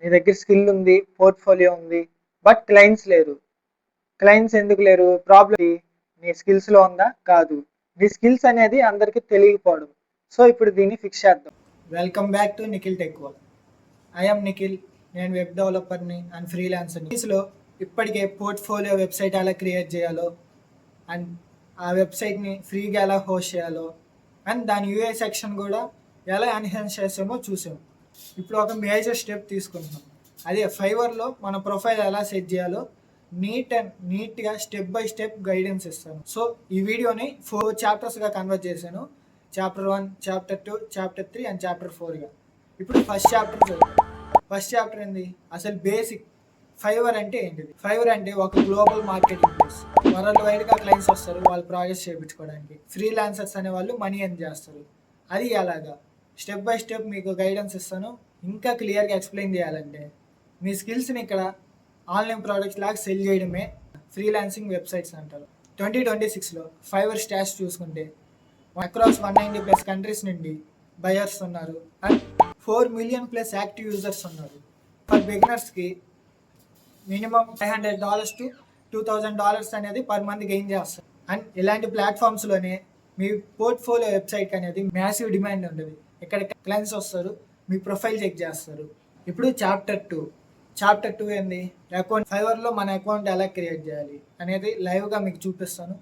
నీ దగ్గర స్కిల్ ఉంది, పోర్ట్ఫోలియో ఉంది, బట్ క్లయింట్స్ లేరు. క్లయింట్స్ ఎందుకు లేరు? ప్రాబ్లం నీ స్కిల్స్ లో ఉందా? కాదు, నీ స్కిల్స్ అనేది అందరికి తెలియకపోవడం. సో ఇప్పుడు దీన్ని ఫిక్స్ చేద్దాం. Welcome back to Nikhil tech world. I'm Nikhil. నేను వెబ్ డెవలపర్ని అండ్ ఫ్రీలాన్సర్ని. లో ఇప్పటికే పోర్ట్ఫోలియో వెబ్సైట్ ఎలా క్రియేట్ చేయాలో అండ్ ఆ వెబ్సైట్ని ఫ్రీగా ఎలా హోస్ట్ చేయాలో అండ్ దాని యూఏ సెక్షన్ కూడా ఎలా ఎన్హాన్స్ చేసామో చూసాము. ఇప్పుడు ఒక మేజర్ స్టెప్ తీసుకుంటున్నాం. అదే ఫైవర్లో మన ప్రొఫైల్ ఎలా సెట్ చేయాలో నీట్గా స్టెప్ బై స్టెప్ గైడెన్స్ ఇస్తాను. సో ఈ వీడియోని 4 చాప్టర్స్గా కన్వర్ట్ చేశాను. Chapter 1, chapter 2, chapter 3 and chapter 4గా. ఇప్పుడు ఫస్ట్ చాప్టర్ ఏంది? అసలు బేసిక్ ఫైవర్ అంటే ఏంటిది? ఫైవర్ అంటే ఒక గ్లోబల్ మార్కెటింగ్ ప్లేస్. వరల్డ్ వైడ్గా క్లయింట్స్ వస్తారు వాళ్ళ ప్రాజెక్ట్స్ చేయించుకోవడానికి. ఫ్రీలాన్సర్స్ అనే వాళ్ళు మనీ ఎర్న్ చేస్తారు. అది ఎలాగా స్టెప్ బై స్టెప్ మీకు గైడెన్స్ ఇస్తాను. ఇంకా క్లియర్గా ఎక్స్ప్లెయిన్ చేయాలంటే మీ స్కిల్స్ని ఇక్కడ ఆన్లైన్ ప్రోడక్ట్స్ లాగా సెల్ చేయడమే ఫ్రీలాన్సింగ్ వెబ్సైట్స్ అంటారు. 2026లో ఫైవర్ స్టాట్స్ చూసుకుంటే అక్రాస్ 190+ కంట్రీస్ నుండి బయర్స్ ఉన్నారు అండ్ 4 మిలియన్+ యాక్టివ్ యూజర్స్ ఉన్నారు. ఫర్ బిగినర్స్కి మినిమం $500 to $2,000 అనేది పర్ మంత్ గెయిన్ చేస్తారు. అండ్ ఇలాంటి ప్లాట్ఫామ్స్లోనే మీ పోర్ట్ఫోలియో వెబ్సైట్ అనేది మ్యాసివ్ డిమాండ్ ఉంటుంది. ఇక్కడ క్లయింట్స్ వస్తారు, మీ ప్రొఫైల్ చెక్ చేస్తారు. ఇప్పుడు చాప్టర్ 2 ఏంది? అకౌంట్. ఫైవర్లో మన అకౌంట్ ఎలా క్రియేట్ చేయాలి అనేది లైవ్గా మీకు చూపిస్తాను.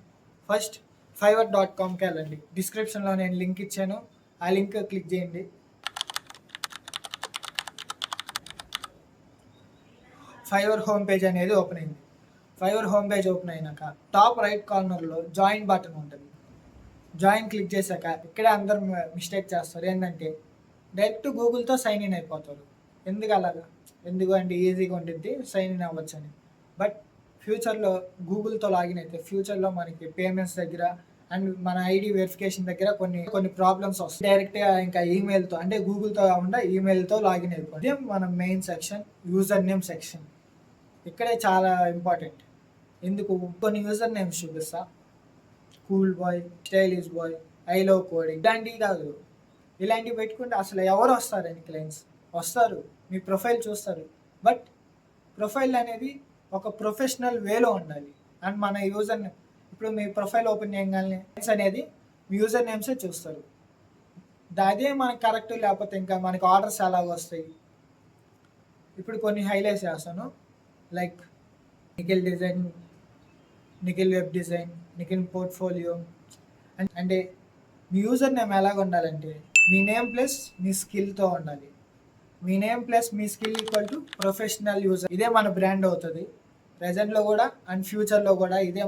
ఫస్ట్ fiverr.comకి వెళ్ళండి. డిస్క్రిప్షన్లో నేను లింక్ ఇచ్చాను, ఆ లింక్ క్లిక్ చేయండి. ఫైవర్ హోమ్ పేజ్ అనేది ఓపెన్ అయింది. ఫైవర్ హోమ్ పేజ్ ఓపెన్ అయినాక టాప్ రైట్ కార్నర్లో జాయిన్ బటన్ ఉంటుంది. జాయిన్ క్లిక్ చేశాక ఇక్కడే అందరు మిస్టేక్ చేస్తారు. ఏంటంటే డైరెక్ట్ గూగుల్తో సైన్ ఇన్ అయిపోతారు. ఎందుకు అలాగా? ఎందుకు అంటే ఈజీగా ఉంటుంది, సైన్ ఇన్ అవ్వచ్చు అని. బట్ ఫ్యూచర్లో గూగుల్తో లాగిన్ అయితే ఫ్యూచర్లో మనకి పేమెంట్స్ దగ్గర అండ్ మన ఐడి వెరిఫికేషన్ దగ్గర కొన్ని ప్రాబ్లమ్స్ వస్తాయి. డైరెక్ట్గా ఇంకా ఈమెయిల్తో అంటే గూగుల్తో కాకుండా ఈమెయిల్తో లాగిన్ అయిపోతుంది. మన main section user name section. ఇక్కడే చాలా ఇంపార్టెంట్. ఎందుకు? కొన్ని యూజర్ నేమ్స్ చూపిస్తా. Cool boy, stylish boy, I love coding, ఇలాంటివి కాదు. ఇలాంటివి పెట్టుకుంటే అసలు ఎవరు వస్తారని క్లయింట్స్ వస్తారు, మీ ప్రొఫైల్ చూస్తారు. బట్ ప్రొఫైల్ అనేది ఒక ప్రొఫెషనల్ వేలో ఉండాలి. అండ్ మన యూజర్ నేమ్ ఇప్పుడు మీ ప్రొఫైల్ ఓపెన్ చేయగానే అనేది మీ యూజర్ నేమ్సే చూస్తారు. అదే మనకు కరెక్ట్ లేకపోతే ఇంకా మనకి ఆర్డర్స్ ఎలాగ వస్తాయి. ఇప్పుడు కొన్ని హైలైట్స్ చేస్తాను. Like Nikhil design, Nikhil web design, Nikhil portfolio. అంటే మీ యూజర్ నేమ్ ఎలాగ ఉండాలంటే మీ నేమ్ ప్లస్ మీ స్కిల్తో ఉండాలి. మీ నేమ్ ప్లస్ మీ skill equal to professional user. ఇదే మన బ్రాండ్ అవుతుంది ప్రజెంట్లో కూడా అండ్ ఫ్యూచర్లో కూడా. ఇదే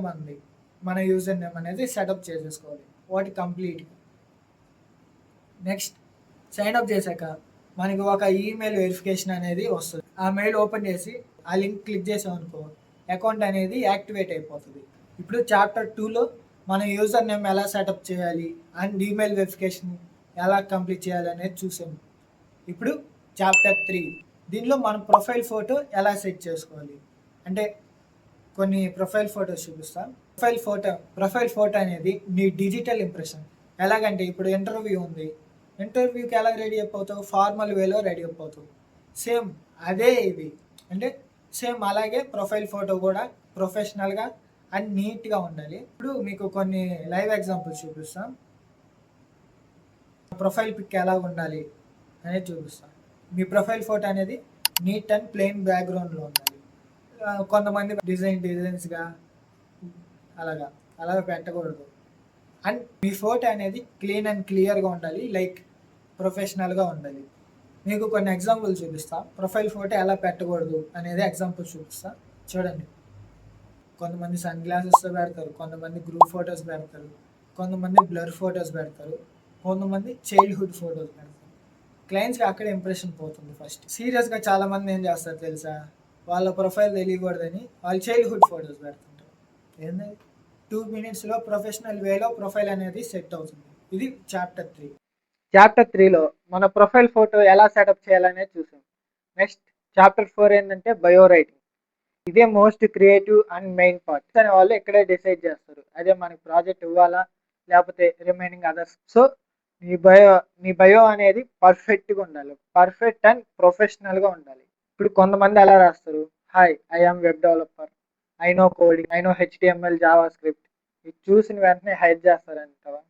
మన యూజర్ నేమ్ అనేది సెటప్ చేసేసుకోవాలి వాటి కంప్లీట్గా. నెక్స్ట్ సైన్ అప్ చేశాక మనకి ఒక ఈమెయిల్ వెరిఫికేషన్ అనేది వస్తుంది. ఆ మెయిల్ ఓపెన్ చేసి ఆ లింక్ క్లిక్ చేసామనుకో అకౌంట్ అనేది యాక్టివేట్ అయిపోతుంది. ఇప్పుడు చాప్టర్ 2లో మన యూజర్ నేమ్ ఎలా సెటప్ చేయాలి అండ్ ఈమెయిల్ వెరిఫికేషన్ ఎలా కంప్లీట్ చేయాలి అనేది చూసాము. ఇప్పుడు చాప్టర్ 3 దీనిలో మన ప్రొఫైల్ ఫోటో ఎలా సెట్ చేసుకోవాలి అంటే కొన్ని ప్రొఫైల్ ఫోటోస్ చూపిస్తాం. ప్రొఫైల్ ఫోటో అనేది నీ డిజిటల్ ఇంప్రెషన్. ఎలాగంటే ఇప్పుడు ఇంటర్వ్యూ ఉంది, ఇంటర్వ్యూకి ఎలా రెడీ అయిపోతావు? ఫార్మల్ వేలో రెడీ అయిపోతావు. సేమ్ అదే ఇది అంటే సేమ్ అలాగే ప్రొఫైల్ ఫోటో కూడా ప్రొఫెషనల్గా అండ్ నీట్గా ఉండాలి. ఇప్పుడు మీకు కొన్ని లైవ్ ఎగ్జాంపుల్స్ చూపిస్తాం. ప్రొఫైల్ పిక్ ఎలా ఉండాలి అనేది చూపిస్తాం. మీ ప్రొఫైల్ ఫోటో అనేది నీట్ అండ్ ప్లెయిన్ బ్యాక్గ్రౌండ్లో ఉండాలి. కొంతమంది డిజైన్స్గా అలాగా పెట్టకూడదు. అండ్ మీ ఫోటో అనేది క్లీన్ అండ్ క్లియర్గా ఉండాలి, లైక్ ప్రొఫెషనల్గా ఉండాలి. మీకు కొన్ని ఎగ్జాంపుల్స్ చూపిస్తా. ప్రొఫైల్ ఫోటో ఎలా పెట్టకూడదు అనేది ఎగ్జాంపుల్స్ చూపిస్తా, చూడండి. కొంతమంది సన్ గ్లాసెస్తో పెడతారు, కొంతమంది గ్రూప్ ఫొటోస్ పెడతారు, కొంతమంది బ్లర్ ఫొటోస్ పెడతారు, కొంతమంది చైల్డ్హుడ్ ఫొటోస్ పెడతారు. క్లయింట్స్కి అక్కడ ఇంప్రెషన్ పోతుంది. ఫస్ట్ సీరియస్గా చాలామంది ఏం చేస్తారు తెలుసా? వాళ్ళ ప్రొఫైల్ తెలియకూడదని వాళ్ళు చైల్డ్హుడ్ ఫొటోస్ పెడుతుంటారు. ఏంది 2 minutesలో ప్రొఫెషనల్ వేలో ప్రొఫైల్ అనేది సెట్ అవుతుంది. ఇది చాప్టర్ 3. చాప్టర్ 3లో మన ప్రొఫైల్ ఫోటో ఎలా సెటప్ చేయాలనేది చూసాం. నెక్స్ట్ చాప్టర్ 4 ఏంటంటే బయో రైటింగ్. ఇదే most creative and main part అనే వాళ్ళు ఇక్కడే డిసైడ్ చేస్తారు. అదే మనకి ప్రాజెక్ట్ ఇవ్వాలా లేకపోతే రిమైనింగ్ అదర్స్. సో నీ బయో అనేది పర్ఫెక్ట్గా ఉండాలి, పర్ఫెక్ట్ అండ్ ప్రొఫెషనల్గా ఉండాలి. ఇప్పుడు కొంతమంది ఎలా రాస్తారు, hi I am web developer, I know coding, I know HTML JavaScript. ఇది చూసిన వెంటనే హైడ్ చేస్తారంటావా,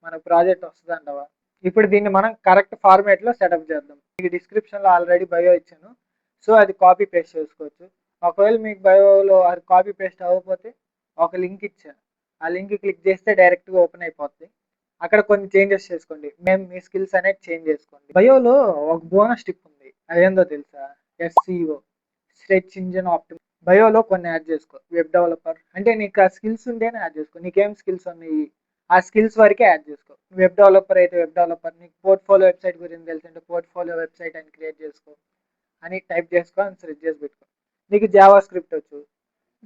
మన ప్రాజెక్ట్ వస్తుందంటావా? ఇప్పుడు దీన్ని మనం కరెక్ట్ ఫార్మేట్లో సెటప్ చేద్దాం. మీకు డిస్క్రిప్షన్లో ఆల్రెడీ బయో ఇచ్చాను, సో అది కాపీ పేస్ట్ చేసుకోవచ్చు. ఒకవేళ మీకు బయోలో అది కాపీ పేస్ట్ అవ్వకపోతే ఒక లింక్ ఇచ్చాను, ఆ లింక్ క్లిక్ చేస్తే డైరెక్ట్గా ఓపెన్ అయిపోతుంది. అక్కడ కొన్ని చేంజెస్ చేసుకోండి, మేము మీ స్కిల్స్ అనేది చేంజ్ చేసుకోండి. బయోలో ఒక బోనస్ టిప్ ఉంది, అదేందో తెలుసా? SEO, search engine optimisation. బయోలో కొన్ని యాడ్ చేసుకో. వెబ్ డెవలపర్ అంటే నీకు ఆ స్కిల్స్ ఉంటేనే యాడ్ చేసుకో. నీకేం స్కిల్స్ ఉన్నాయి ఆ స్కిల్స్ వరకే యాడ్ చేసుకో. వెబ్ డెవలపర్ అయితే వెబ్ డెవలపర్, నీకు పోర్ట్ఫోలియో వెబ్సైట్ గురించి తెలిసింటే పోర్ట్ఫోలియో వెబ్సైట్ అని క్రియేట్ చేసుకో అని టైప్ చేసుకో అని సెర్చ్ చేసి పెట్టుకో. నీకు జావా స్క్రిప్ట్ వచ్చు,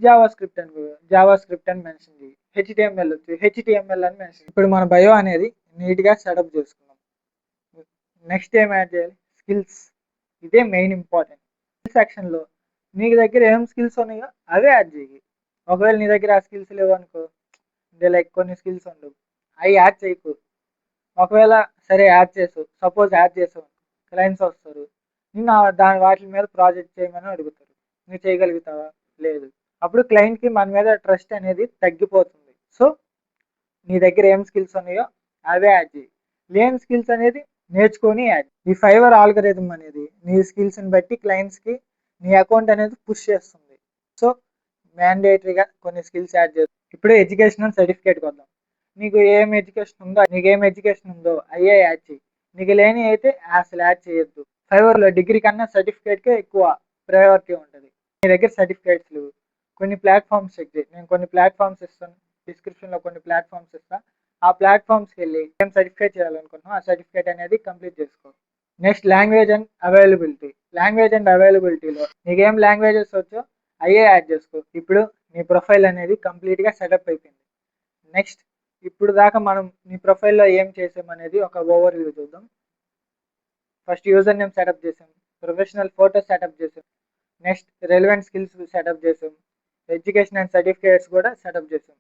జావా స్క్రిప్ట్ అని జావా స్క్రిప్ట్ అని మెన్షన్ చేయి. హెచ్టిఎంఎల్ వచ్చు, హెచ్టిఎంఎల్ అని మెన్షన్. ఇప్పుడు మన బయో అనేది నీట్గా సెటప్ చేసుకున్నాం. నెక్స్ట్ ఏం యాడ్ చేయాలి? స్కిల్స్. ఇదే మెయిన్ ఇంపార్టెంట్. స్కిల్స్ సెక్షన్లో నీకు దగ్గర ఏం స్కిల్స్ ఉన్నాయో అవే యాడ్ చేయి. ఒకవేళ నీ దగ్గర ఆ స్కిల్స్ లేవు అనుకో, అంటే లైక్ కొన్ని స్కిల్స్ ఉండవు, అవి యాడ్ చేయకు. ఒకవేళ సరే యాడ్ చేసావు, సపోజ్ యాడ్ చేసావు, క్లయింట్స్ వస్తారు నిన్ను దాని వాటి మీద ప్రాజెక్ట్ చేయమని అడుగుతారు, నువ్వు చేయగలుగుతావా? లేదు. అప్పుడు క్లయింట్కి మన మీద ట్రస్ట్ అనేది తగ్గిపోతుంది. సో నీ దగ్గర ఏం స్కిల్స్ ఉన్నాయో అవే యాడ్ చేయి. లేని స్కిల్స్ అనేది నేర్చుకొని యాడ్. ఈ ఫైవర్ ఆల్గరిథం అనేది నీ స్కిల్స్ని బట్టి క్లయింట్స్కి నీ అకౌంట్ అనేది పుష్ చేస్తుంది. సో మ్యాండేటరీగా కొన్ని స్కిల్స్ యాడ్ చేస్తాం. ఇప్పుడు ఎడ్యుకేషనల్ సర్టిఫికేట్కి వద్దాం. నీకు ఏం ఎడ్యుకేషన్ ఉందో అయ్యే యాడ్ చేయి. నీకు లేని అయితే అసలు యాడ్ చేయొద్దు. ఫైవర్లో డిగ్రీ కన్నా సర్టిఫికేట్కే ఎక్కువ ప్రయారిటీ ఉంటుంది. నీ దగ్గర సర్టిఫికేట్స్ లేవు, కొన్ని ప్లాట్ఫామ్స్ చెక్ చేయి. నేను కొన్ని ప్లాట్ఫామ్స్ ఇస్తాను, డిస్క్రిప్షన్లో కొన్ని ప్లాట్ఫామ్స్ ఇస్తాను. ఆ ప్లాట్ఫామ్స్కి వెళ్ళి ఏం సర్టిఫికేట్ చేయాలనుకుంటున్నావు ఆ సర్టిఫికేట్ అనేది కంప్లీట్ చేసుకో. Next language and availability. Language and అవైలబిలిటీలో నీకు ఏం లాంగ్వేజెస్ వచ్చో అయ్యే యాడ్ చేసుకో. ఇప్పుడు నీ ప్రొఫైల్ అనేది కంప్లీట్గా సెటప్ అయిపోయింది. నెక్స్ట్ ఇప్పుడు దాకా మనం నీ ప్రొఫైల్లో ఏం చేసామనేది ఒక ఓవర్ వ్యూ చూద్దాం. ఫస్ట్ యూజర్ నేమ్ సెటప్ చేసాం, ప్రొఫెషనల్ ఫోటో సెటప్ చేసాం, నెక్స్ట్ రెలవెంట్ స్కిల్స్ సెటప్ చేసాం, ఎడ్యుకేషన్ అండ్ సర్టిఫికేట్స్ కూడా సెటప్ చేసాం,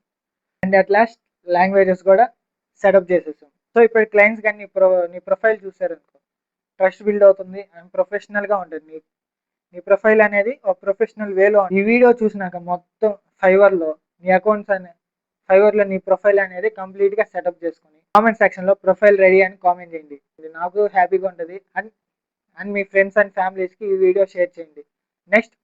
అండ్ అట్ లాస్ట్ లాంగ్వేజెస్ కూడా సెటప్ చేసేసాం. సో ఇప్పుడు క్లయింట్స్ కానీ నీ ప్రొఫైల్ చూసారనుకో, ట్రస్ట్ బిల్డ్ అవుతుంది అండ్ ప్రొఫెషనల్గా ఉంటుంది. నీ ప్రొఫైల్ అనేది ఒక ప్రొఫెషనల్ వేలో. ఈ వీడియో చూసినాక మొత్తం ఫైవర్లో నీ ప్రొఫైల్ అనేది కంప్లీట్గా సెటప్ చేసుకుని కామెంట్ సెక్షన్లో ప్రొఫైల్ రెడీ అని కామెంట్ చేయండి. ఇది నాకు హ్యాపీగా ఉంటుంది. అండ్ మీ ఫ్రెండ్స్ అండ్ ఫ్యామిలీస్కి ఈ వీడియో షేర్ చేయండి. నెక్స్ట్